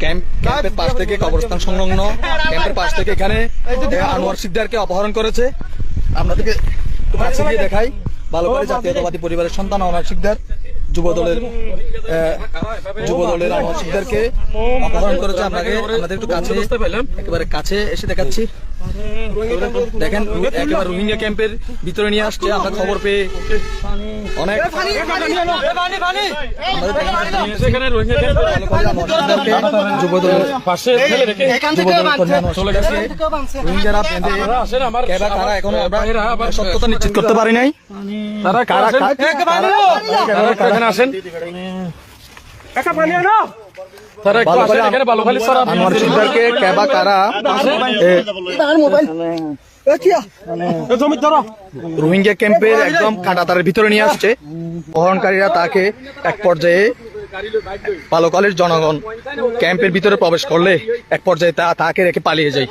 ক্যাম্পের পাশ থেকে কবরস্থান সংলগ্ন ক্যাম্পের পাশ থেকে এখানে আনোয়ার শিকদারকে অপহরণ করেছে। আপনাদেরকে কাছে গিয়ে দেখাই। ভালো করে জাতীয়তাবাদী পরিবারের সন্তান আনোয়ার শিকদার যুবদলের আনোয়ার শিকদারকে অপহরণ করেছে। আপনাদের একটু কাছে একেবারে কাছে এসে দেখাচ্ছি। দেখেন একেবারে রোহিঙ্গা ক্যাম্পের ভিতরে নিয়ে আসছে। আমরা খবর পেয়ে অনেক সত্যতা নিশ্চিত করতে পারি নাই। আসেন আনোয়ার শিকদারকে কেবা কারা রোহিঙ্গা ক্যাম্পের একদম কাঁটাতারের ভিতরে নিয়ে আসছে। অপহরণকারীরা তাকে এক পর্যায়ে বালুখালীর জনগণ ক্যাম্পের ভিতরে প্রবেশ করলে এক পর্যায়ে তাকে রেখে পালিয়ে যায়।